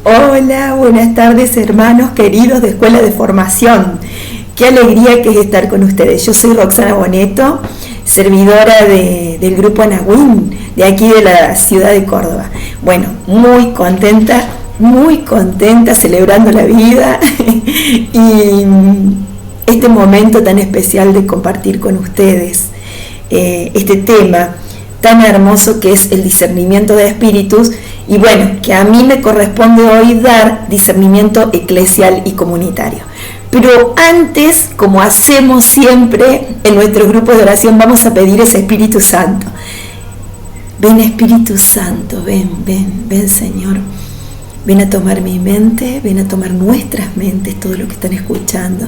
Hola, buenas tardes hermanos queridos de Escuela de Formación. Qué alegría que es estar con ustedes. Yo soy Roxana Boneto, servidora del grupo Anahuín, de aquí de la ciudad de Córdoba. Bueno, muy contenta, celebrando la vida y este momento tan especial de compartir con ustedes este tema tan hermoso que es el discernimiento de espíritus. Y bueno, que a mí me corresponde hoy dar discernimiento eclesial y comunitario. Pero antes, como hacemos siempre en nuestros grupos de oración, vamos a pedir ese Espíritu Santo. Ven Espíritu Santo, ven Señor. Ven a tomar mi mente, ven a tomar nuestras mentes, todo lo que están escuchando.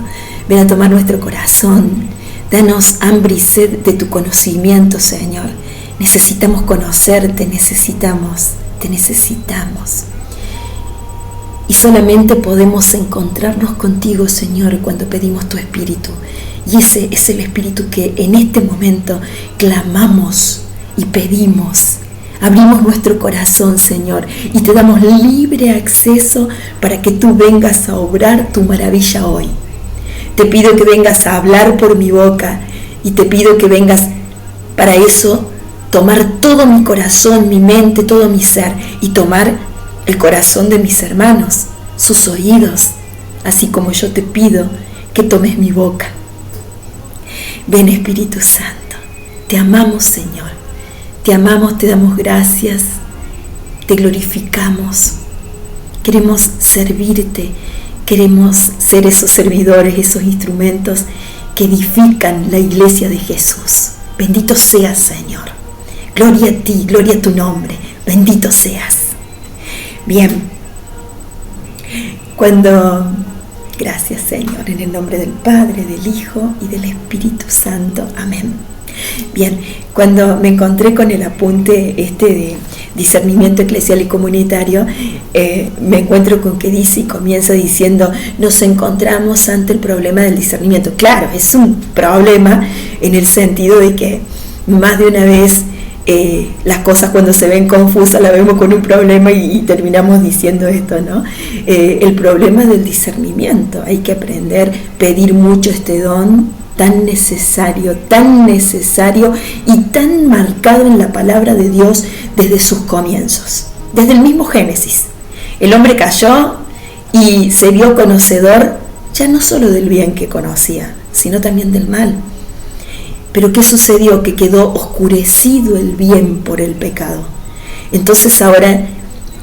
Ven a tomar nuestro corazón. Danos hambre y sed de tu conocimiento, Señor. Necesitamos conocerte, te necesitamos. Y solamente podemos encontrarnos contigo, Señor, cuando pedimos tu Espíritu. Y ese es el Espíritu que en este momento clamamos y pedimos. Abrimos nuestro corazón, Señor, y te damos libre acceso para que tú vengas a obrar tu maravilla hoy. Te pido que vengas a hablar por mi boca y te pido que vengas para eso, tomar todo mi corazón, mi mente, todo mi ser y tomar el corazón de mis hermanos, sus oídos, así como yo te pido que tomes mi boca. Ven Espíritu Santo, te amamos Señor, te amamos, te damos gracias, te glorificamos, queremos servirte, queremos ser esos servidores, esos instrumentos que edifican la iglesia de Jesús. Bendito seas Señor. Gloria a ti, gloria a tu nombre, bendito seas. Bien, gracias Señor, en el nombre del Padre, del Hijo y del Espíritu Santo, amén. Bien, cuando me encontré con el apunte de discernimiento eclesial y comunitario, me encuentro con que dice y comienza diciendo, nos encontramos ante el problema del discernimiento. Claro, es un problema en el sentido de que más de una vez las cosas cuando se ven confusas las vemos con un problema y terminamos diciendo esto, ¿no? El problema del discernimiento, hay que aprender, pedir mucho este don tan necesario y tan marcado en la palabra de Dios desde sus comienzos, desde el mismo Génesis. El hombre cayó y se vio conocedor ya no solo del bien que conocía, sino también del mal. Pero ¿qué sucedió? Que quedó oscurecido el bien por el pecado. Entonces ahora,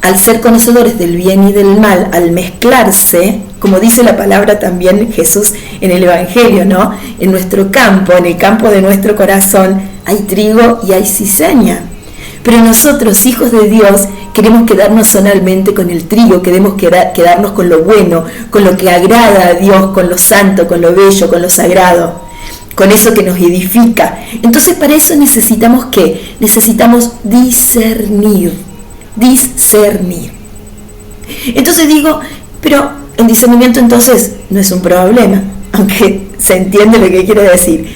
al ser conocedores del bien y del mal, al mezclarse, como dice la palabra también Jesús en el Evangelio, ¿no? En nuestro campo, en el campo de nuestro corazón, hay trigo y hay cizaña. Pero nosotros, hijos de Dios, queremos quedarnos solamente con el trigo, queremos quedarnos con lo bueno, con lo que agrada a Dios, con lo santo, con lo bello, con lo sagrado, con eso que nos edifica. Entonces para eso necesitamos ¿qué? Necesitamos discernir. Entonces digo, pero el discernimiento entonces no es un problema, aunque se entiende lo que quiero decir,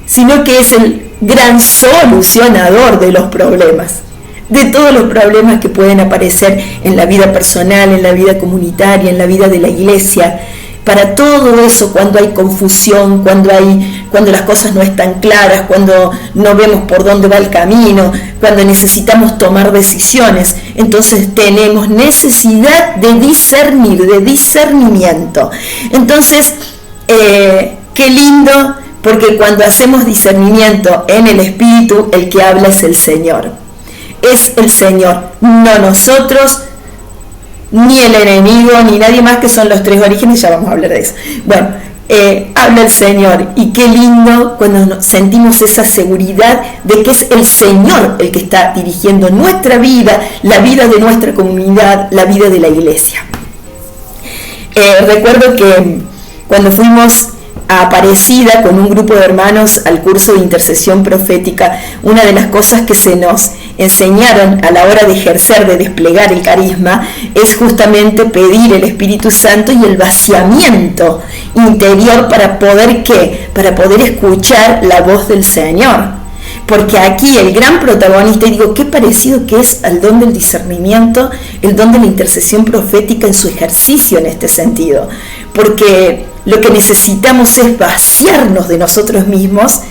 sino que es el gran solucionador de los problemas, de todos los problemas que pueden aparecer en la vida personal, en la vida comunitaria, en la vida de la iglesia. Para todo eso, cuando hay confusión, cuando las cosas no están claras, cuando no vemos por dónde va el camino, cuando necesitamos tomar decisiones, entonces tenemos necesidad de discernir, de discernimiento. Entonces, qué lindo, porque cuando hacemos discernimiento en el Espíritu, el que habla es el Señor. Es el Señor, no nosotros, ni el enemigo, ni nadie más, que son los tres orígenes, ya vamos a hablar de eso. Bueno, habla el Señor, y qué lindo cuando sentimos esa seguridad de que es el Señor el que está dirigiendo nuestra vida, la vida de nuestra comunidad, la vida de la iglesia. Recuerdo que cuando fuimos a Aparecida con un grupo de hermanos al curso de intercesión profética, una de las cosas que se nos enseñaron a la hora de ejercer, de desplegar el carisma, es justamente pedir el Espíritu Santo y el vaciamiento interior para poder ¿qué? Para poder escuchar la voz del Señor. Porque aquí el gran protagonista, y digo, qué parecido que es al don del discernimiento, el don de la intercesión profética en su ejercicio en este sentido. Porque lo que necesitamos es vaciarnos de nosotros mismos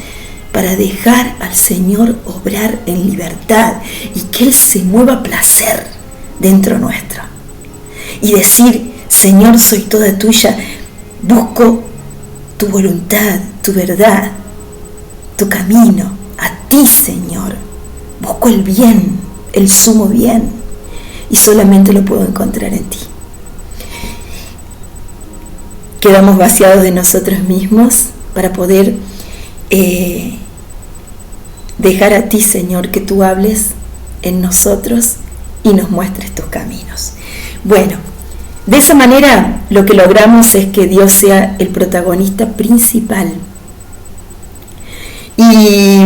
para dejar al Señor obrar en libertad y que Él se mueva a placer dentro nuestro. Y decir, Señor, soy toda tuya, busco tu voluntad, tu verdad, tu camino, a ti, Señor. Busco el bien, el sumo bien, y solamente lo puedo encontrar en ti. Quedamos vaciados de nosotros mismos para poder dejar a ti, Señor, que tú hables en nosotros y nos muestres tus caminos. Bueno, de esa manera lo que logramos es que Dios sea el protagonista principal. Y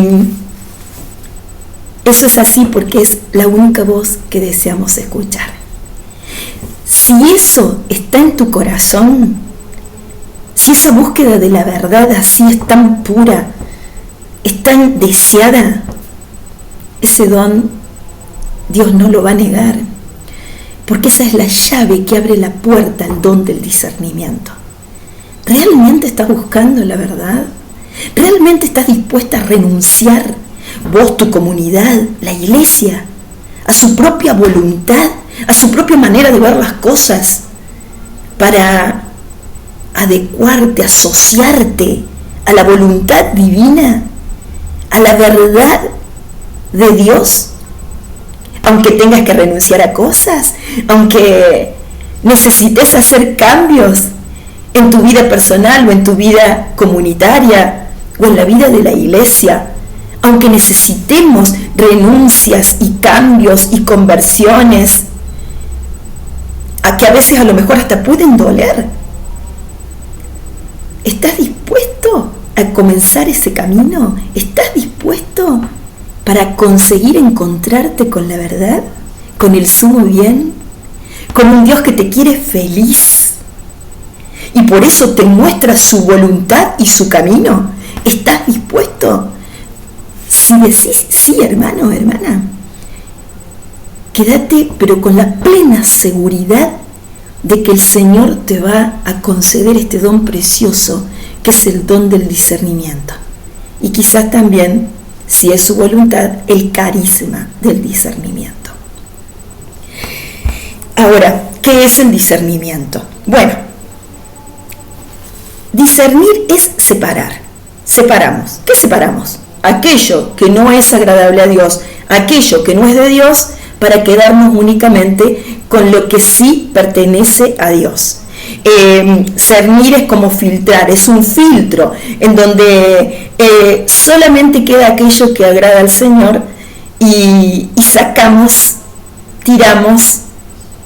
eso es así porque es la única voz que deseamos escuchar. Si eso está en tu corazón, si esa búsqueda de la verdad así es tan pura, es tan deseada, ese don Dios no lo va a negar, porque esa es la llave que abre la puerta al don del discernimiento. ¿Realmente estás buscando la verdad? ¿Realmente estás dispuesta a renunciar, vos, tu comunidad, la iglesia, a su propia voluntad, a su propia manera de ver las cosas, para adecuarte, asociarte a la voluntad divina, a la verdad de Dios? Aunque tengas que renunciar a cosas, aunque necesites hacer cambios en tu vida personal o en tu vida comunitaria o en la vida de la iglesia, aunque necesitemos renuncias y cambios y conversiones, a que a veces a lo mejor hasta pueden doler, ¿estás dispuesto a comenzar ese camino? ¿Estás dispuesto para conseguir encontrarte con la verdad, con el sumo bien, con un Dios que te quiere feliz y por eso te muestra su voluntad y su camino? ¿Estás dispuesto? Si decís sí, hermano, hermana, quédate pero con la plena seguridad de que el Señor te va a conceder este don precioso que es el don del discernimiento, y quizás también, si es su voluntad, el carisma del discernimiento. Ahora, ¿qué es el discernimiento? Bueno, discernir es separar. Separamos. ¿Qué separamos? Aquello que no es agradable a Dios, aquello que no es de Dios, para quedarnos únicamente con lo que sí pertenece a Dios. Cernir es como filtrar, es un filtro en donde solamente queda aquello que agrada al Señor y sacamos, tiramos,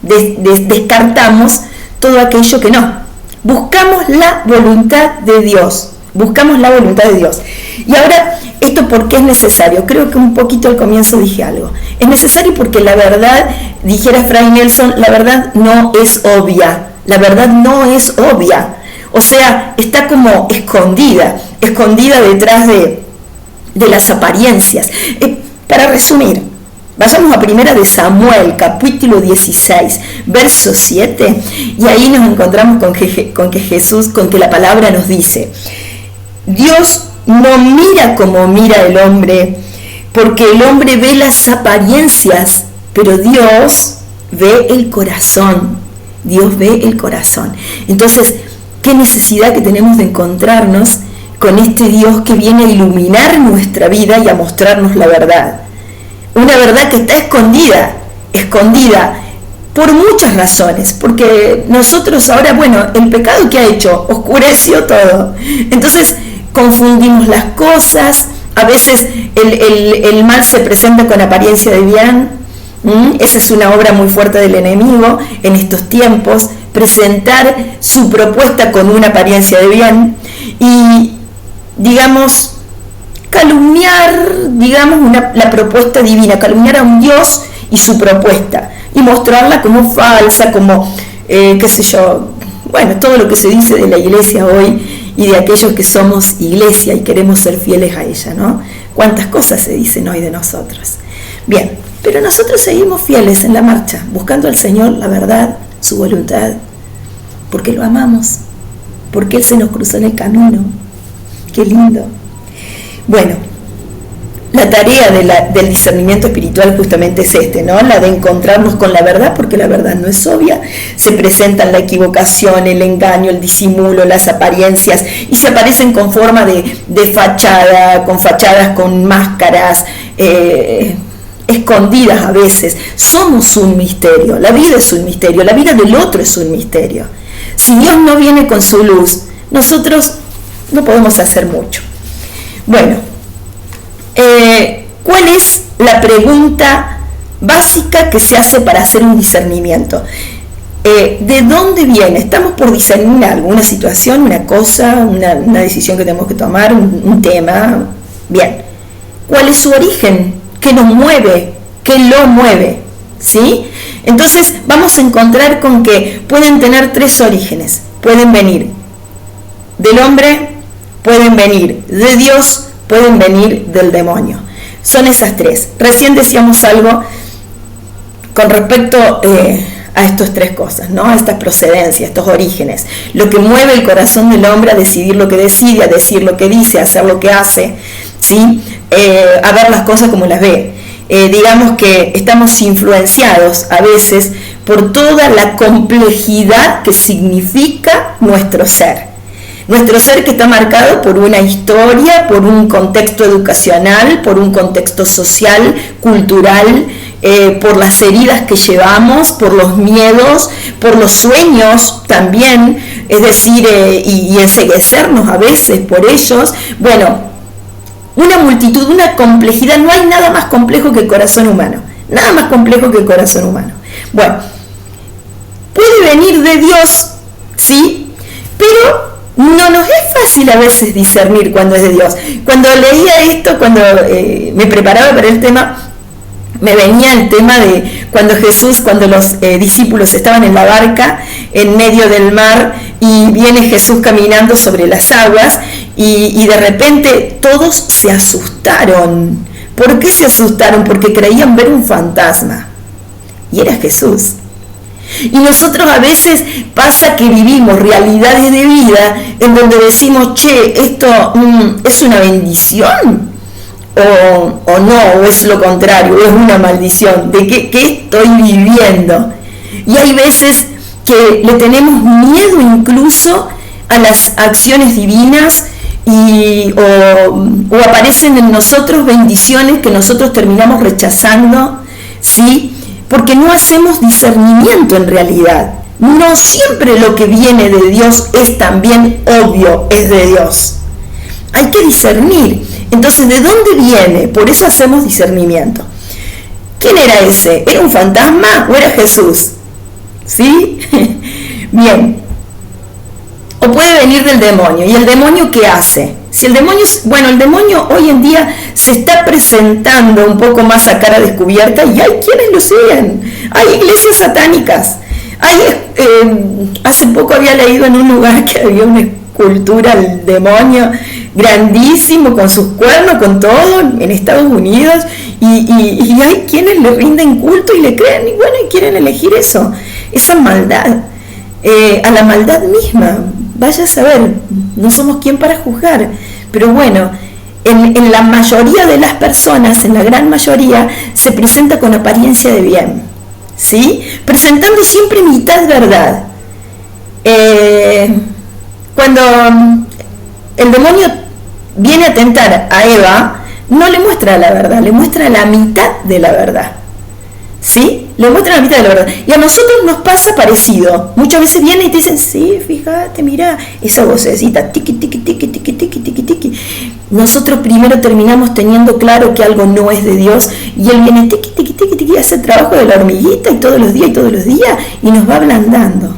descartamos todo aquello que no. Buscamos la voluntad de Dios, buscamos la voluntad de Dios. Y ahora, ¿esto por qué es necesario? Creo que un poquito al comienzo dije algo. Es necesario porque la verdad, dijera Fray Nelson, la verdad no es obvia. La verdad no es obvia. O sea, está como escondida detrás de las apariencias. Para resumir, vayamos a 1 de Samuel, capítulo 16, verso 7, y ahí nos encontramos con que la palabra nos dice: Dios no mira como mira el hombre, porque el hombre ve las apariencias, pero Dios ve el corazón. Dios ve el corazón. Entonces, qué necesidad que tenemos de encontrarnos con este Dios que viene a iluminar nuestra vida y a mostrarnos la verdad. Una verdad que está escondida por muchas razones, porque nosotros ahora, bueno, el pecado que ha hecho oscureció todo. Entonces, confundimos las cosas, a veces el mal se presenta con apariencia de bien. Esa es una obra muy fuerte del enemigo en estos tiempos, presentar su propuesta con una apariencia de bien y, digamos, calumniar, la propuesta divina, calumniar a un Dios y su propuesta y mostrarla como falsa, como, todo lo que se dice de la iglesia hoy y de aquellos que somos iglesia y queremos ser fieles a ella, ¿no? cuántas cosas se dicen hoy de nosotros. Bien, pero nosotros seguimos fieles en la marcha, buscando al Señor la verdad, su voluntad, porque lo amamos, porque Él se nos cruzó en el camino. ¡Qué lindo! Bueno, la tarea del discernimiento espiritual justamente es ¿no? La de encontrarnos con la verdad, porque la verdad no es obvia. Se presentan la equivocación, el engaño, el disimulo, las apariencias, y se aparecen con forma de fachada, con fachadas, con máscaras, escondidas a veces. Somos un misterio, la vida es un misterio, la vida del otro es un misterio. Si Dios no viene con su luz, nosotros no podemos hacer mucho. Bueno, ¿cuál es la pregunta básica que se hace para hacer un discernimiento? ¿De dónde viene? Estamos por discernir algo, una situación, una cosa, una decisión que tenemos que tomar, un tema. Bien, ¿cuál es su origen? ¿Qué nos mueve? ¿Qué lo mueve? ¿Sí? Entonces vamos a encontrar con que pueden tener tres orígenes. Pueden venir del hombre, pueden venir de Dios, pueden venir del demonio. Son esas tres. Recién decíamos algo con respecto a estas tres cosas, ¿no? A estas procedencias, estos orígenes. Lo que mueve el corazón del hombre a decidir lo que decide, a decir lo que dice, a hacer lo que hace, ¿sí? A ver las cosas como las ve. Digamos que estamos influenciados a veces por toda la complejidad que significa nuestro ser. Nuestro ser que está marcado por una historia, por un contexto educacional, por un contexto social, cultural, por las heridas que llevamos, por los miedos, por los sueños también, es decir, y enceguecernos a veces por ellos. Bueno, una multitud, una complejidad, no hay nada más complejo que el corazón humano, nada más complejo que el corazón humano. Bueno, puede venir de Dios, ¿sí? Pero no nos es fácil a veces discernir cuando es de Dios. Cuando leía esto, cuando me preparaba para el tema, me venía el tema de cuando los discípulos estaban en la barca en medio del mar y viene Jesús caminando sobre las aguas y de repente todos se asustaron. ¿Por qué se asustaron? Porque creían ver un fantasma y era Jesús. Y nosotros a veces pasa que vivimos realidades de vida en donde decimos, che, esto es una bendición o no, o es lo contrario, es una maldición, de qué estoy viviendo. Y hay veces que le tenemos miedo incluso a las acciones divinas o aparecen en nosotros bendiciones que nosotros terminamos rechazando, ¿sí? Porque no hacemos discernimiento en realidad. No siempre lo que viene de Dios es también obvio, es de Dios. Hay que discernir. Entonces, ¿de dónde viene? Por eso hacemos discernimiento. ¿Quién era ese? ¿Era un fantasma o era Jesús? ¿Sí? Bien. O puede venir del demonio. ¿Y el demonio qué hace? Si el demonio, el demonio hoy en día se está presentando un poco más a cara descubierta y hay quienes lo siguen. Hay iglesias satánicas. Hace poco había leído en un lugar que había una escultura del demonio grandísimo con sus cuernos, con todo, en Estados Unidos, y hay quienes le rinden culto y le creen, y quieren elegir eso, esa maldad, a la maldad misma. Vaya a saber, no somos quien para juzgar, pero bueno, en la mayoría de las personas, en la gran mayoría, se presenta con apariencia de bien, ¿sí? Presentando siempre mitad verdad. Cuando el demonio viene a tentar a Eva, no le muestra la verdad, le muestra la mitad de la verdad, ¿sí? Le muestra la mitad de la verdad. Y a nosotros nos pasa parecido. Muchas veces vienen y te dicen, sí, fíjate, mira, esa vocecita, tiqui, tiqui, tiqui, tiqui, tiqui, tiqui, tiqui. Nosotros primero terminamos teniendo claro que algo no es de Dios, y Él viene, tiqui, tiqui, tiqui, tiqui, hace el trabajo de la hormiguita y todos los días, y nos va ablandando,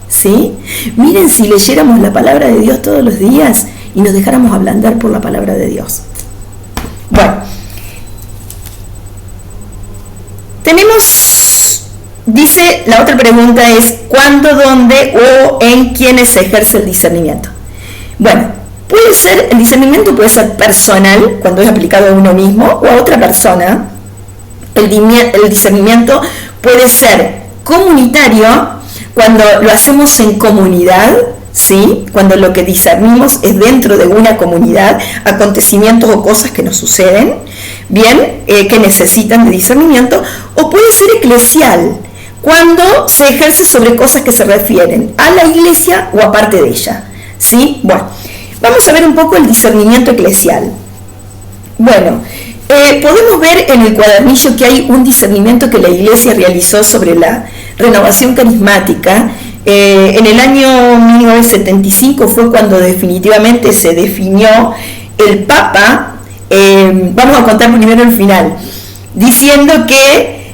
¿sí? Miren, si leyéramos la palabra de Dios todos los días y nos dejáramos ablandar por la palabra de Dios. Bueno, dice, la otra pregunta es, ¿cuándo, dónde o en quiénes se ejerce el discernimiento? Bueno, El discernimiento puede ser personal, cuando es aplicado a uno mismo o a otra persona. El discernimiento puede ser comunitario, cuando lo hacemos en comunidad, ¿sí? Cuando lo que discernimos es dentro de una comunidad, acontecimientos o cosas que nos suceden, bien, que necesitan de discernimiento. O puede ser eclesial, cuando se ejerce sobre cosas que se refieren a la iglesia o a parte de ella, ¿sí? Bueno, vamos a ver un poco el discernimiento eclesial. Bueno, podemos ver en el cuadernillo que hay un discernimiento que la iglesia realizó sobre la renovación carismática. En el año 1975 fue cuando definitivamente se definió el Papa. Vamos a contar primero el final, diciendo que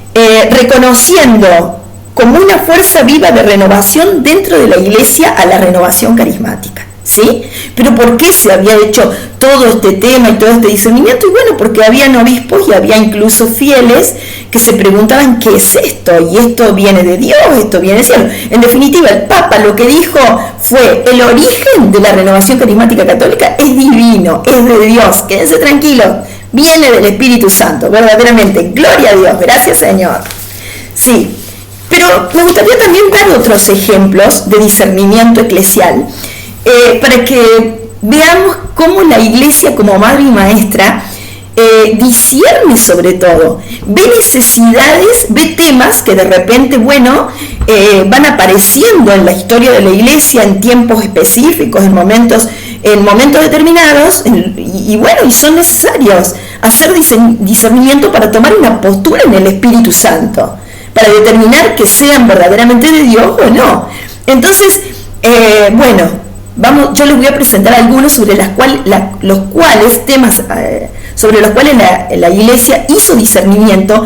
reconociendo como una fuerza viva de renovación dentro de la iglesia a la renovación carismática, ¿sí? Pero ¿por qué se había hecho todo este tema y todo este discernimiento? Y bueno, porque habían obispos y había incluso fieles que se preguntaban ¿qué es esto? Y esto viene de Dios, esto viene del cielo. En definitiva, el Papa lo que dijo fue: el origen de la renovación carismática católica es divino, es de Dios, quédense tranquilos, viene del Espíritu Santo, verdaderamente, gloria a Dios, gracias Señor. Sí, pero me gustaría también dar otros ejemplos de discernimiento eclesial, para que veamos cómo la iglesia como madre y maestra discierne sobre todo, ve necesidades, ve temas que de repente, bueno, van apareciendo en la historia de la iglesia en tiempos específicos, en momentos determinados, y bueno, y son necesarios hacer discernimiento para tomar una postura en el Espíritu Santo, para determinar que sean verdaderamente de Dios o no. Entonces, bueno, yo les voy a presentar algunos sobre los cuales temas sobre los cuales la iglesia hizo discernimiento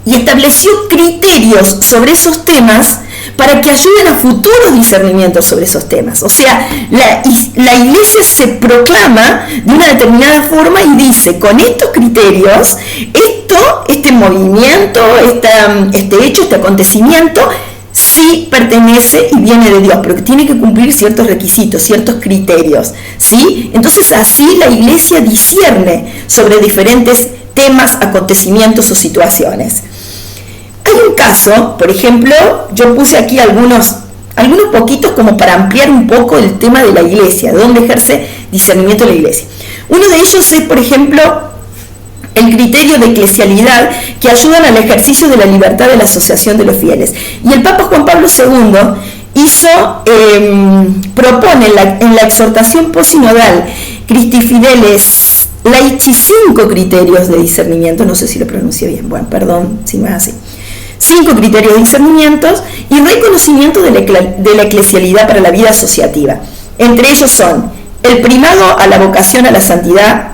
y estableció criterios sobre esos temas para que ayuden a futuros discernimientos sobre esos temas. O sea, la iglesia se proclama de una determinada forma y dice: con estos criterios, este movimiento, este hecho, este acontecimiento, sí pertenece y viene de Dios, pero que tiene que cumplir ciertos requisitos, ciertos criterios, ¿sí? Entonces así la iglesia discierne sobre diferentes temas, acontecimientos o situaciones. Hay un caso, por ejemplo, yo puse aquí algunos poquitos como para ampliar un poco el tema de la iglesia, de dónde ejerce discernimiento la iglesia. Uno de ellos es, por ejemplo, el criterio de eclesialidad, que ayudan al ejercicio de la libertad de la asociación de los fieles. Y el Papa Juan Pablo II propone en la exhortación posinodal Christi Fideles Laici 5 criterios de discernimiento, no sé si lo pronuncio bien, bueno, perdón si no es así. 5 criterios de discernimiento y reconocimiento de la eclesialidad para la vida asociativa. Entre ellos son el primado a la vocación a la santidad,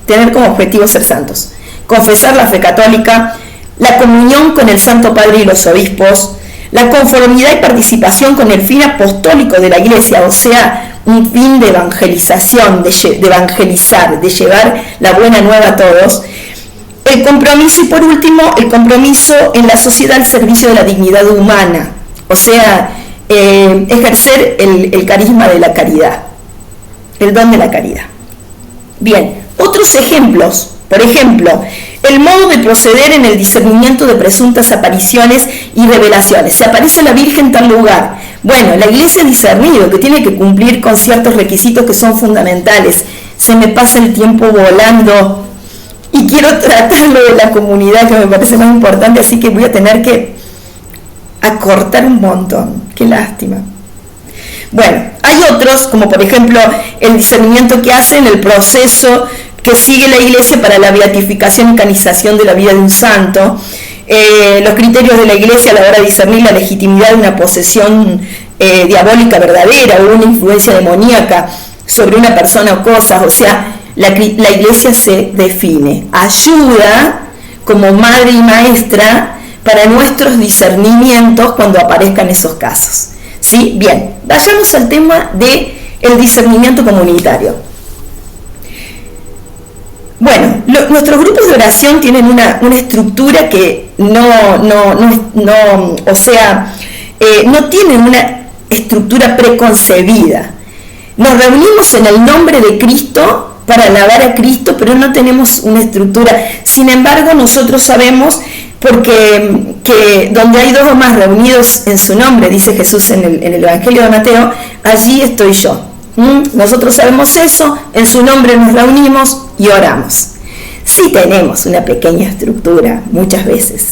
tener como objetivo ser santos, confesar la fe católica, la comunión con el Santo Padre y los obispos, la conformidad y participación con el fin apostólico de la iglesia, o sea, un fin de evangelización, de evangelizar, de llevar la buena nueva a todos. El compromiso y por último, el compromiso en la sociedad al servicio de la dignidad humana, o sea, ejercer el carisma de la caridad, el don de la caridad. Bien, otros ejemplos, por ejemplo, el modo de proceder en el discernimiento de presuntas apariciones y revelaciones. Se aparece la Virgen en tal lugar. Bueno, la iglesia ha discernido que tiene que cumplir con ciertos requisitos que son fundamentales. Se me pasa el tiempo volando y quiero tratarlo de la comunidad, que me parece más importante, así que voy a tener que acortar un montón. Qué lástima. Bueno, hay otros, como por ejemplo el discernimiento que hace en el proceso que sigue la iglesia para la beatificación y canonización de la vida de un santo, los criterios de la iglesia a la hora de discernir la legitimidad de una posesión diabólica verdadera o una influencia demoníaca sobre una persona o cosas. O sea, la iglesia se define, ayuda como madre y maestra para nuestros discernimientos cuando aparezcan esos casos. ¿Sí? Bien, vayamos al tema del discernimiento comunitario. Bueno, nuestros grupos de oración tienen una estructura que no tienen una estructura preconcebida. Nos reunimos en el nombre de Cristo para alabar a Cristo, pero no tenemos una estructura. Sin embargo, nosotros sabemos, porque que donde hay dos o más reunidos en su nombre, dice Jesús en el Evangelio de Mateo, allí estoy yo. Nosotros sabemos eso, en su nombre nos reunimos y oramos. Sí tenemos una pequeña estructura muchas veces,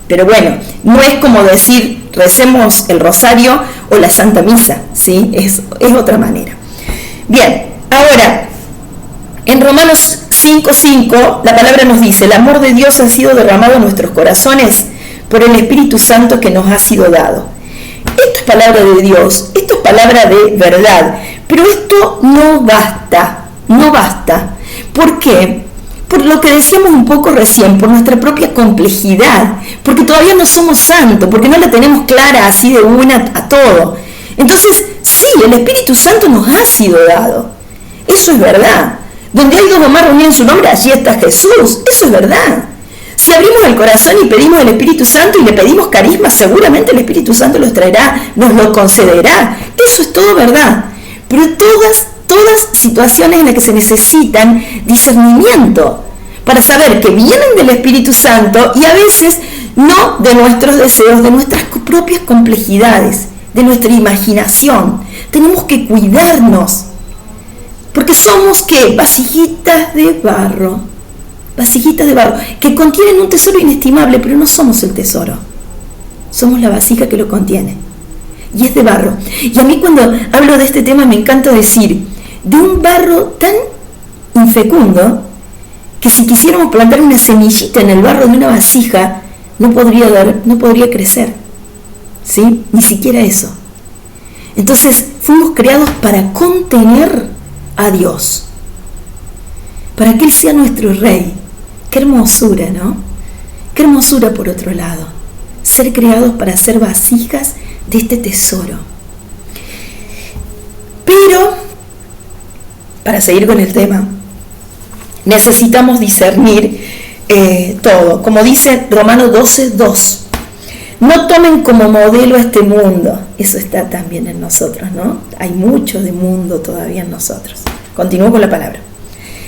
pero bueno, no es como decir recemos el rosario o la Santa Misa, ¿sí? Es otra manera. Bien, ahora, en Romanos 5:5 la palabra nos dice: el amor de Dios ha sido derramado en nuestros corazones por el Espíritu Santo que nos ha sido dado. Esto es palabra de Dios, esto es palabra de verdad, pero esto no basta. ¿Por qué? Por lo que decíamos un poco recién, por nuestra propia complejidad, porque todavía no somos santos, porque no la tenemos clara así de una a todo. Entonces, sí, el Espíritu Santo nos ha sido dado, eso es verdad. Donde hay dos o más reunidos en su nombre, allí está Jesús, eso es verdad. Si abrimos el corazón y pedimos el Espíritu Santo y le pedimos carisma, seguramente el Espíritu Santo los traerá, nos lo concederá, eso es todo verdad. Pero todas situaciones en las que se necesitan discernimiento para saber que vienen del Espíritu Santo y a veces no de nuestros deseos, de nuestras propias complejidades, de nuestra imaginación. Tenemos que cuidarnos, porque somos ¿qué? Vasijitas de barro, que contienen un tesoro inestimable, pero no somos el tesoro, somos la vasija que lo contiene, y es de barro. Y a mí cuando hablo de este tema me encanta decir, de un barro tan infecundo, que si quisiéramos plantar una semillita en el barro de una vasija, no podría crecer, ¿sí? Ni siquiera eso. Entonces fuimos creados para contener a Dios, para que Él sea nuestro Rey. Qué hermosura, ¿no? Qué hermosura por otro lado, ser creados para ser vasijas de este tesoro. Pero, para seguir con el tema, necesitamos discernir todo. Como dice Romanos 12:2, no tomen como modelo este mundo. Eso está también en nosotros, ¿no? Hay mucho de mundo todavía en nosotros. Continúo con la palabra.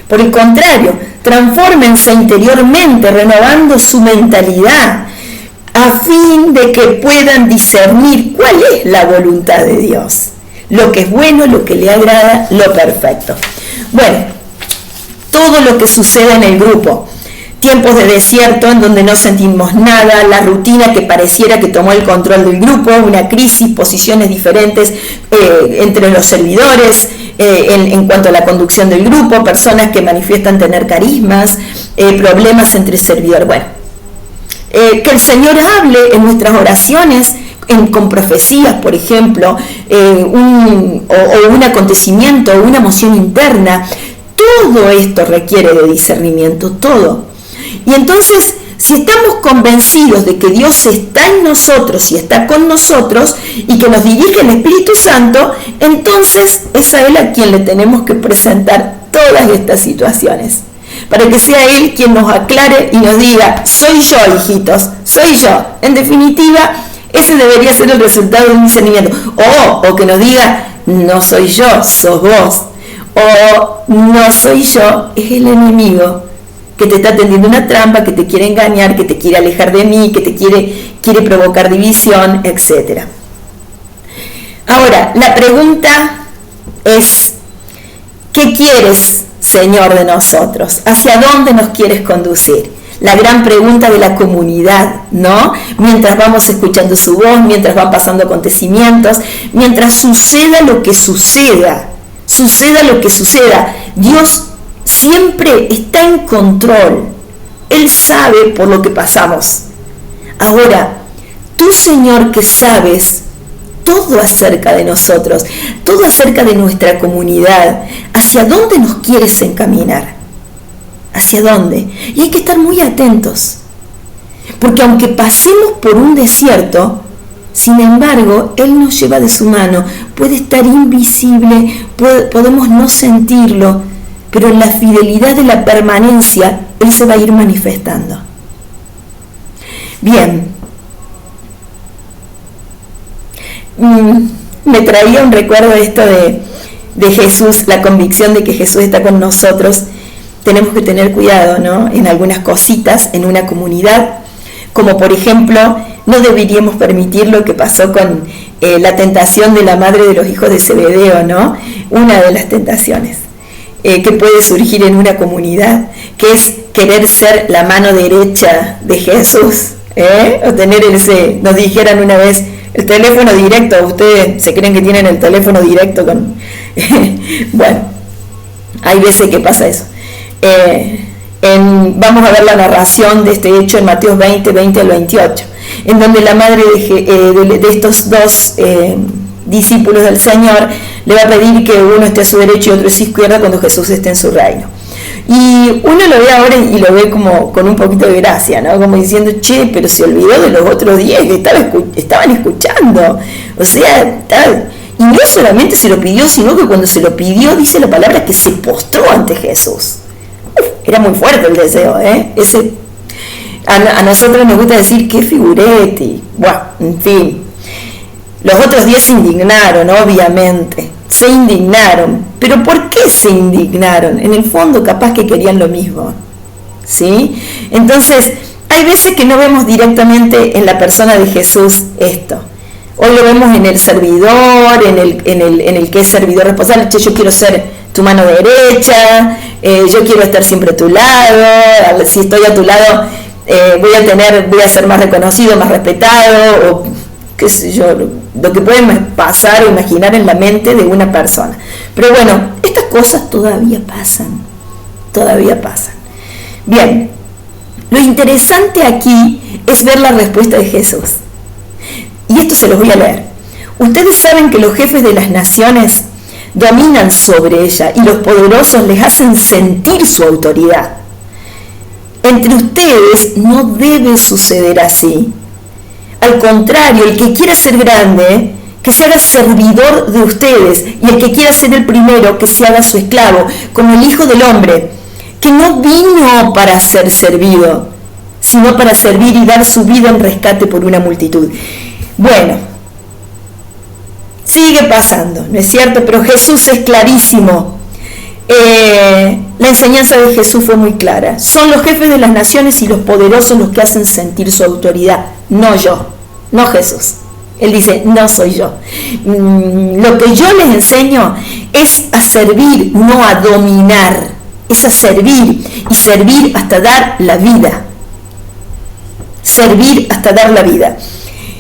Por el contrario, transfórmense interiormente, renovando su mentalidad, a fin de que puedan discernir cuál es la voluntad de Dios, lo que es bueno, lo que le agrada, lo perfecto. Bueno, todo lo que sucede en el grupo, tiempos de desierto en donde no sentimos nada, la rutina que pareciera que tomó el control del grupo, una crisis, posiciones diferentes entre los servidores, en cuanto a la conducción del grupo, personas que manifiestan tener carismas, problemas entre servidores. Bueno, que el Señor hable en nuestras oraciones, con profecías, por ejemplo, o un acontecimiento, o una emoción interna. Todo esto requiere de discernimiento, todo. Y entonces, si estamos convencidos de que Dios está en nosotros y está con nosotros y que nos dirige el Espíritu Santo, entonces es a Él a quien le tenemos que presentar todas estas situaciones, para que sea Él quien nos aclare y nos diga, soy yo, hijitos, soy yo. En definitiva, ese debería ser el resultado de un discernimiento. O que nos diga, no soy yo, sos vos. O no soy yo, es el enemigo que te está tendiendo una trampa, que te quiere engañar, que te quiere alejar de mí, que te quiere provocar división, etc. Ahora, la pregunta es, ¿qué quieres, Señor, de nosotros? ¿Hacia dónde nos quieres conducir? La gran pregunta de la comunidad, ¿no? Mientras vamos escuchando su voz, mientras van pasando acontecimientos, mientras suceda lo que suceda, Dios siempre está en control. Él sabe por lo que pasamos. Ahora, tú, Señor, que sabes todo acerca de nosotros, todo acerca de nuestra comunidad, ¿hacia dónde nos quieres encaminar? ¿Hacia dónde? Y hay que estar muy atentos, porque aunque pasemos por un desierto, sin embargo, Él nos lleva de su mano. Puede estar invisible, podemos no sentirlo, pero en la fidelidad de la permanencia, Él se va a ir manifestando. Bien, me traía un recuerdo esto de Jesús, la convicción de que Jesús está con nosotros, tenemos que tener cuidado, ¿no?, en algunas cositas en una comunidad, como por ejemplo, no deberíamos permitir lo que pasó con la tentación de la madre de los hijos de Zebedeo, ¿no? Una de las tentaciones que puede surgir en una comunidad, que es querer ser la mano derecha de Jesús, o tener nos dijeran una vez, el teléfono directo. Ustedes se creen que tienen el teléfono directo con... Bueno, hay veces que pasa eso. Vamos a ver la narración de este hecho en Mateo 20, 20 al 28, en donde la madre de estos dos discípulos del Señor le va a pedir que uno esté a su derecha y otro a su izquierda cuando Jesús esté en su reino. Y uno lo ve ahora y lo ve como con un poquito de gracia, ¿no? Como diciendo, che, pero se olvidó de los otros 10 que estaban escuchando. O sea, y no solamente se lo pidió, sino que cuando se lo pidió, dice la palabra que se postró ante Jesús. Era muy fuerte el deseo, a nosotros nos gusta decir qué figurete. Bueno, en fin. Los otros 10 se indignaron, obviamente. Se indignaron. ¿Pero por qué se indignaron? En el fondo capaz que querían lo mismo, ¿sí? Entonces, hay veces que no vemos directamente en la persona de Jesús esto. Hoy lo vemos en el servidor, en el que es servidor responsable. Che, yo quiero ser tu mano derecha, yo quiero estar siempre a tu lado, si estoy a tu lado voy a ser más reconocido, más respetado, o qué sé yo, lo que puede pasar o imaginar en la mente de una persona. Pero bueno, estas cosas todavía pasan. Bien, lo interesante aquí es ver la respuesta de Jesús. Y esto se los voy a leer. Ustedes saben que los jefes de las naciones dominan sobre ella y los poderosos les hacen sentir su autoridad. Entre ustedes no debe suceder así. Al contrario, el que quiera ser grande, que se haga servidor de ustedes, y el que quiera ser el primero, que se haga su esclavo, como el Hijo del Hombre, que no vino para ser servido, sino para servir y dar su vida en rescate por una multitud. Bueno, sigue pasando, ¿no es cierto? Pero Jesús es clarísimo. La enseñanza de Jesús fue muy clara. Son los jefes de las naciones y los poderosos los que hacen sentir su autoridad, no yo, no Jesús. Él dice, no soy yo. Lo que yo les enseño es a servir, no a dominar. Es a servir, y servir hasta dar la vida. Servir hasta dar la vida.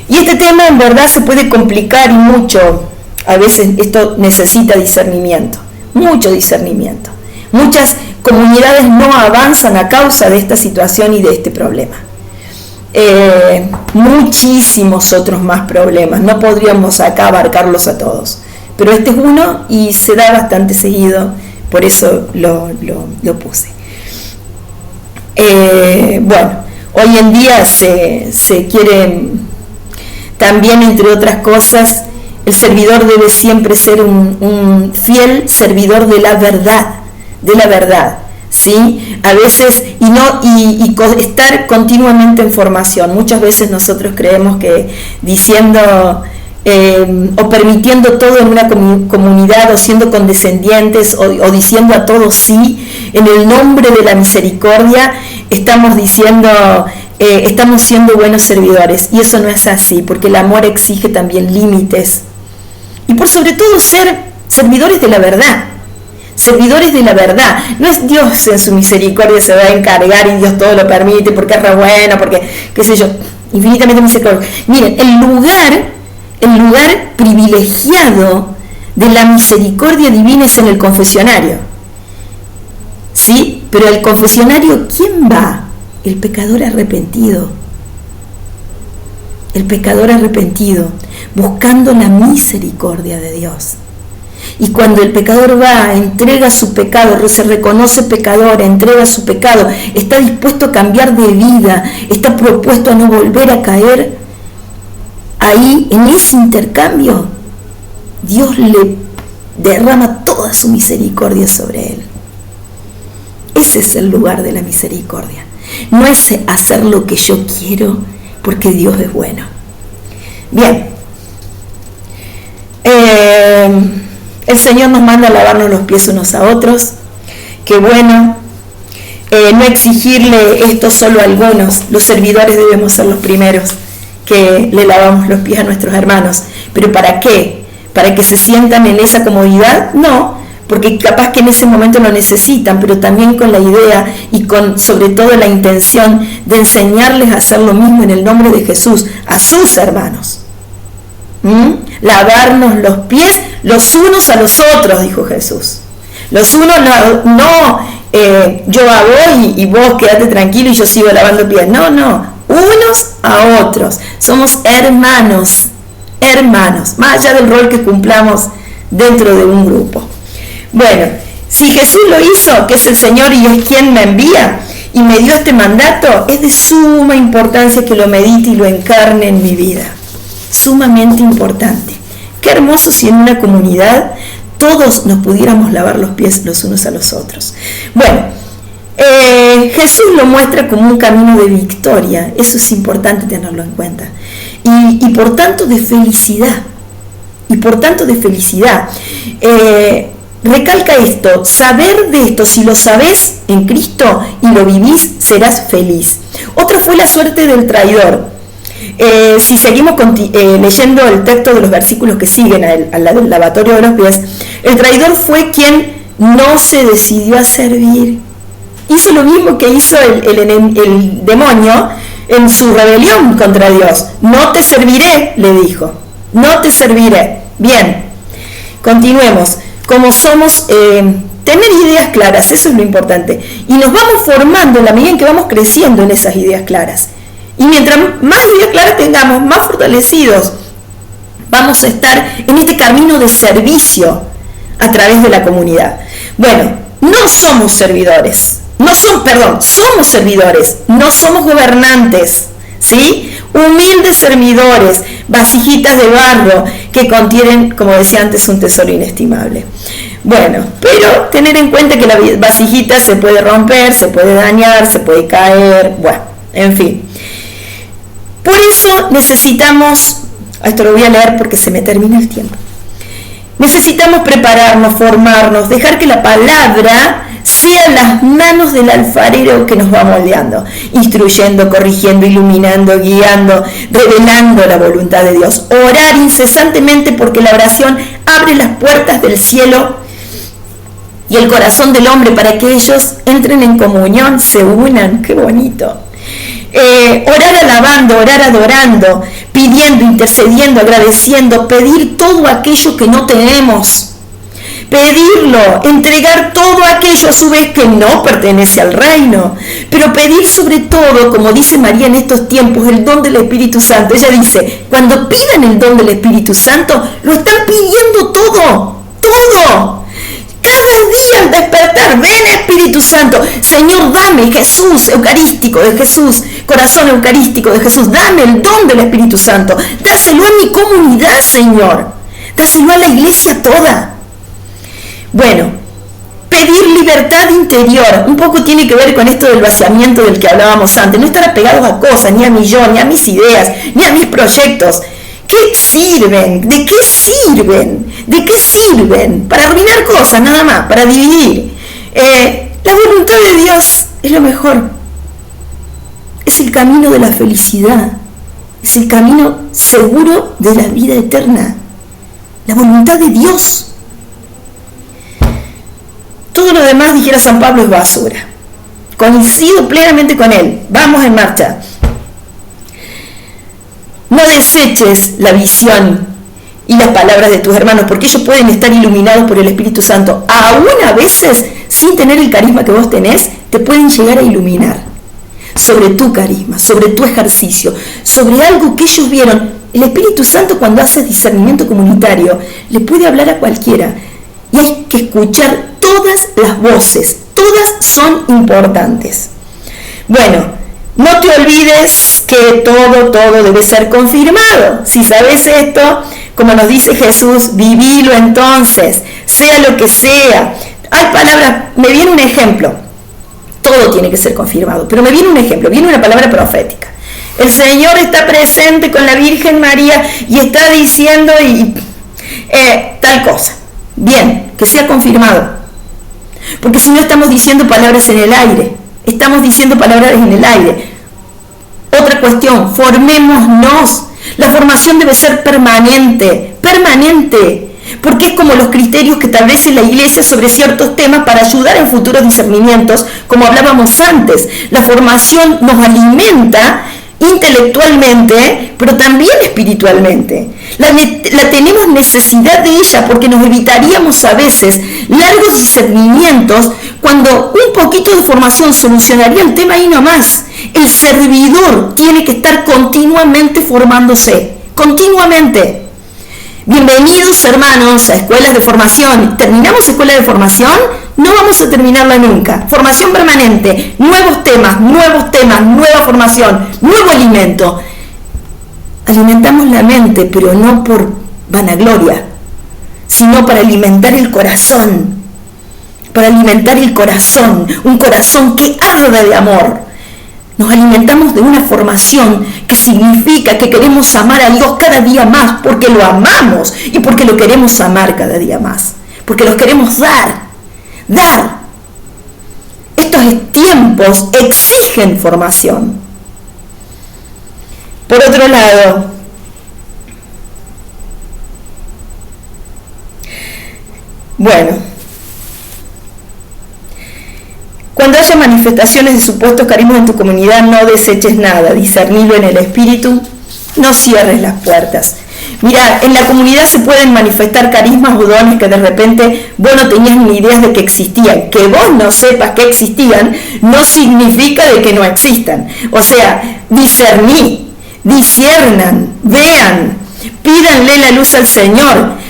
Y este tema en verdad se puede complicar y mucho. A veces esto necesita discernimiento, mucho discernimiento. Muchas comunidades no avanzan a causa de esta situación y de este problema. Muchísimos otros más problemas, no podríamos acá abarcarlos a todos, pero este es uno y se da bastante seguido, por eso lo puse. Bueno, hoy en día se quiere también, entre otras cosas, el servidor debe siempre ser un fiel servidor de la verdad, ¿sí? A veces, y estar continuamente en formación. Muchas veces nosotros creemos que diciendo o permitiendo todo en una comunidad, o siendo condescendientes, o diciendo a todos sí, en el nombre de la misericordia, estamos siendo buenos servidores, y eso no es así, porque el amor exige también límites, y por sobre todo ser servidores de la verdad. Servidores de la verdad. No es Dios en su misericordia se va a encargar y Dios todo lo permite porque es re bueno, porque qué sé yo, infinitamente misericordia. Miren, el lugar privilegiado de la misericordia divina es en el confesionario, ¿sí? Pero al confesionario, ¿quién va? El pecador arrepentido. El pecador arrepentido, buscando la misericordia de Dios. Y cuando el pecador va, entrega su pecado, se reconoce pecador, entrega su pecado, está dispuesto a cambiar de vida, está propuesto a no volver a caer, ahí, en ese intercambio, Dios le derrama toda su misericordia sobre él. Ese es el lugar de la misericordia. No es hacer lo que yo quiero, porque Dios es bueno. Bien. El Señor nos manda a lavarnos los pies unos a otros. Qué bueno. No exigirle esto solo a algunos. Los servidores debemos ser los primeros que le lavamos los pies a nuestros hermanos. ¿Pero para qué? ¿Para que se sientan en esa comodidad? No, porque capaz que en ese momento lo necesitan, pero también con la idea y con sobre todo la intención de enseñarles a hacer lo mismo en el nombre de Jesús a sus hermanos. Lavarnos los pies los unos a los otros, dijo Jesús. Los unos yo hago y vos quedate tranquilo y yo sigo lavando pies. No, unos a otros. Somos hermanos, más allá del rol que cumplamos dentro de un grupo. Bueno, si Jesús lo hizo, que es el Señor y es quien me envía y me dio este mandato, es de suma importancia que lo medite y lo encarne en mi vida. Sumamente importante. Qué hermoso si en una comunidad todos nos pudiéramos lavar los pies los unos a los otros. Bueno, Jesús lo muestra como un camino de victoria. Eso es importante tenerlo en cuenta. Y por tanto de felicidad. Recalca esto: saber de esto, si lo sabés en Cristo y lo vivís, serás feliz. Otra fue la suerte del traidor. Si seguimos leyendo el texto de los versículos que siguen al lado del lavatorio de los pies, el traidor fue quien no se decidió a servir. Hizo lo mismo que hizo el demonio en su rebelión contra Dios. No te serviré, le dijo. No te serviré. Bien, continuemos. Como somos, tener ideas claras, eso es lo importante. Y nos vamos formando en la medida en que vamos creciendo en esas ideas claras. Y mientras más ideas claras tengamos, más fortalecidos vamos a estar en este camino de servicio a través de la comunidad. Bueno, no somos servidores, somos servidores, no somos gobernantes, ¿sí? Humildes servidores, vasijitas de barro que contienen, como decía antes, un tesoro inestimable. Bueno, pero tener en cuenta que la vasijita se puede romper, se puede dañar, se puede caer, bueno, en fin. Por eso necesitamos, esto lo voy a leer porque se me termina el tiempo, necesitamos prepararnos, formarnos, dejar que la palabra sea las manos del alfarero que nos va moldeando, instruyendo, corrigiendo, iluminando, guiando, revelando la voluntad de Dios. Orar incesantemente porque la oración abre las puertas del cielo y el corazón del hombre para que ellos entren en comunión, se unan. ¡Qué bonito! Orar alabando, orar adorando, pidiendo, intercediendo, agradeciendo, pedir todo aquello que no tenemos, pedirlo, entregar todo aquello a su vez que no pertenece al reino, pero pedir sobre todo, como dice María en estos tiempos, el don del Espíritu Santo. Ella dice, cuando pidan el don del Espíritu Santo, lo están pidiendo todo. Cada día al despertar, ven Espíritu Santo, Señor, dame Jesús eucarístico de Jesús, corazón eucarístico de Jesús, dame el don del Espíritu Santo, dáselo a mi comunidad, Señor, dáselo a la iglesia toda. Bueno, pedir libertad interior, un poco tiene que ver con esto del vaciamiento del que hablábamos antes, no estar apegados a cosas, ni a mí yo, ni a mis ideas, ni a mis proyectos. ¿Qué sirven? ¿De qué sirven? ¿De qué sirven? Para arruinar cosas, nada más, para dividir. La voluntad de Dios es lo mejor. Es el camino de la felicidad. Es el camino seguro de la vida eterna. La voluntad de Dios. Todo lo demás, dijera San Pablo, es basura. Coincido plenamente con él. Vamos en marcha. No deseches la visión y las palabras de tus hermanos, porque ellos pueden estar iluminados por el Espíritu Santo. Aún a veces, sin tener el carisma que vos tenés, te pueden llegar a iluminar sobre tu carisma, sobre tu ejercicio, sobre algo que ellos vieron. El Espíritu Santo, cuando hace discernimiento comunitario, le puede hablar a cualquiera. Y hay que escuchar todas las voces, todas son importantes. Bueno, no te olvides que todo debe ser confirmado. Si sabes esto, como nos dice Jesús, vivilo entonces, sea lo que sea. Hay palabras, me viene un ejemplo, todo tiene que ser confirmado, pero me viene un ejemplo, viene una palabra profética. El Señor está presente con la Virgen María y está diciendo tal cosa. Bien, que sea confirmado. Porque si no estamos diciendo palabras en el aire. Estamos diciendo palabras en el aire. Otra cuestión, formémonos. La formación debe ser permanente, porque es como los criterios que establece la Iglesia sobre ciertos temas para ayudar en futuros discernimientos, como hablábamos antes. La formación nos alimenta intelectualmente, pero también espiritualmente. La tenemos necesidad de ella porque nos evitaríamos a veces largos discernimientos cuando un poquito de formación solucionaría el tema y no más. El servidor tiene que estar continuamente formándose, continuamente. Bienvenidos, hermanos, a escuelas de formación. ¿Terminamos escuela de formación? No vamos a terminarla nunca. Formación permanente, nuevos temas, nueva formación, nuevo alimento. Alimentamos la mente, pero no por vanagloria, sino para alimentar el corazón. Un corazón que arda de amor. Nos alimentamos de una formación que significa que queremos amar a Dios cada día más, porque lo amamos y porque lo queremos amar cada día más, porque los queremos dar. Estos tiempos exigen formación. Por otro lado, cuando haya manifestaciones de supuestos carismas en tu comunidad, no deseches nada, discernilo en el espíritu, no cierres las puertas. Mira, en la comunidad se pueden manifestar carismas o dones que de repente vos no tenías ni ideas de que existían. Que vos no sepas que existían no significa de que no existan. O sea, disciernan, vean, pídanle la luz al Señor.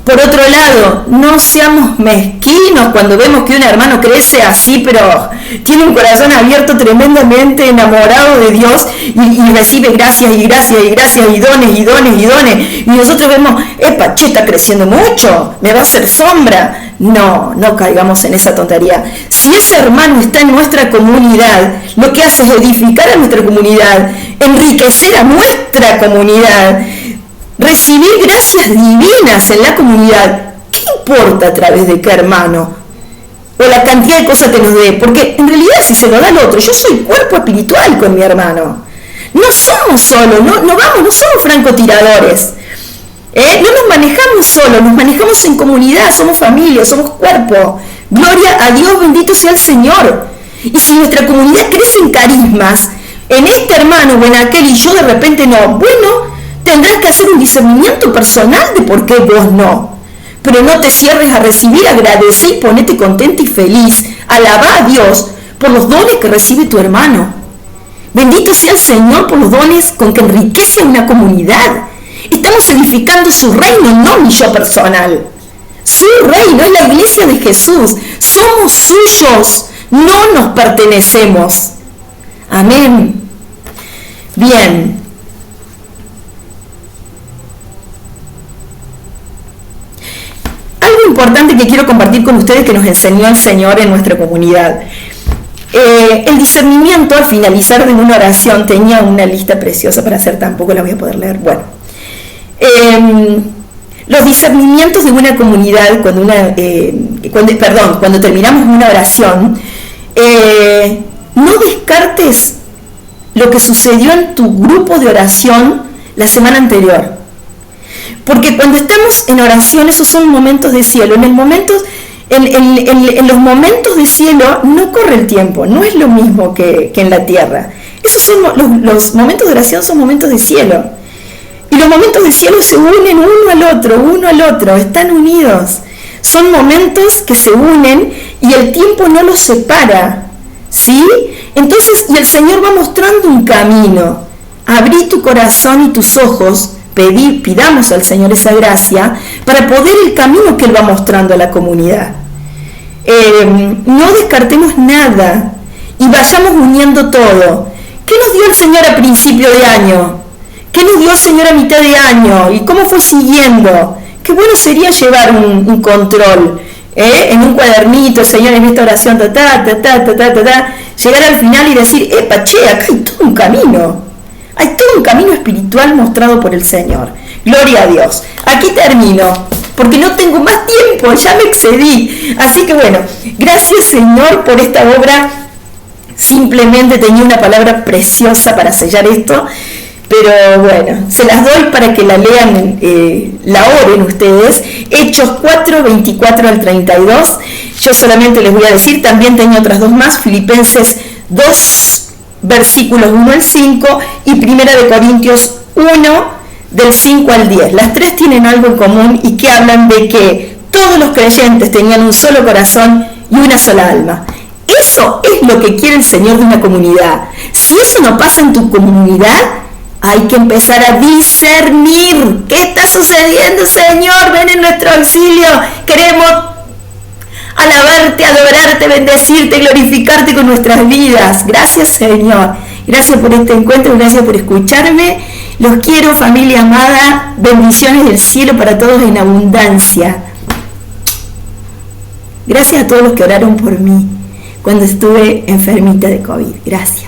Por otro lado, no seamos mezquinos cuando vemos que un hermano crece así, pero tiene un corazón abierto, tremendamente enamorado de Dios y recibe gracias y dones. Y nosotros vemos, está creciendo mucho, me va a hacer sombra. No caigamos en esa tontería. Si ese hermano está en nuestra comunidad, lo que hace es edificar a nuestra comunidad, enriquecer a nuestra comunidad, recibir gracias divinas en la comunidad. ¿Qué importa a través de qué hermano? O la cantidad de cosas que nos dé. Porque en realidad si se lo da al otro, yo soy cuerpo espiritual con mi hermano. No somos solos, no somos francotiradores. No nos manejamos solos, nos manejamos en comunidad, somos familia, somos cuerpo. Gloria a Dios, bendito sea el Señor. Y si nuestra comunidad crece en carismas, en este hermano o en aquel y yo de repente no, tendrás que hacer un discernimiento personal de por qué vos no. Pero no te cierres a recibir, agradece y ponete contenta y feliz. Alabá a Dios por los dones que recibe tu hermano. Bendito sea el Señor por los dones con que enriquece a una comunidad. Estamos edificando su reino, no mi yo personal. Su reino es la iglesia de Jesús. Somos suyos, no nos pertenecemos. Amén. Bien. Algo importante que quiero compartir con ustedes que nos enseñó el Señor en nuestra comunidad. El discernimiento, al finalizar de una oración, tenía una lista preciosa para hacer, tampoco la voy a poder leer. Los discernimientos de una comunidad, cuando terminamos una oración, no descartes lo que sucedió en tu grupo de oración la semana anterior. Porque cuando estamos en oración, esos son momentos de cielo. En los momentos de cielo no corre el tiempo, no es lo mismo que en la tierra. Esos son los momentos de oración, son momentos de cielo. Y los momentos de cielo se unen uno al otro, están unidos. Son momentos que se unen y el tiempo no los separa, ¿sí? Entonces, y el Señor va mostrando un camino. Abrí tu corazón y tus ojos, pidamos al Señor esa gracia para poder el camino que Él va mostrando a la comunidad. No descartemos nada y vayamos uniendo todo. ¿Qué nos dio el Señor a principio de año? ¿Qué nos dio el Señor a mitad de año? ¿Y cómo fue siguiendo? Qué bueno sería llevar un control, en un cuadernito, Señor, en esta oración, llegar al final y decir, acá hay todo un camino. Hay todo un camino espiritual mostrado por el Señor. Gloria a Dios. Aquí termino. porque no tengo más tiempo, ya me excedí. Así que bueno, gracias Señor por esta obra. Simplemente tenía una palabra preciosa para sellar esto, pero bueno, se las doy para que la lean, la oren ustedes. Hechos 4, 24 al 32. Yo solamente les voy a decir, también tenía otras dos más, Filipenses 2, versículos 1 al 5, y Primera de Corintios 1, del 5 al 10. Las tres tienen algo en común y que hablan de que todos los creyentes tenían un solo corazón y una sola alma. Eso es lo que quiere el Señor de una comunidad. Si eso no pasa en tu comunidad, hay que empezar a discernir. ¿Qué está sucediendo, Señor? Ven en nuestro auxilio. Queremos alabarte, adorarte, bendecirte, glorificarte con nuestras vidas. Gracias, Señor. Gracias por este encuentro, gracias por escucharme. Los quiero, familia amada. Bendiciones del cielo para todos en abundancia. Gracias a todos los que oraron por mí cuando estuve enfermita de COVID. Gracias.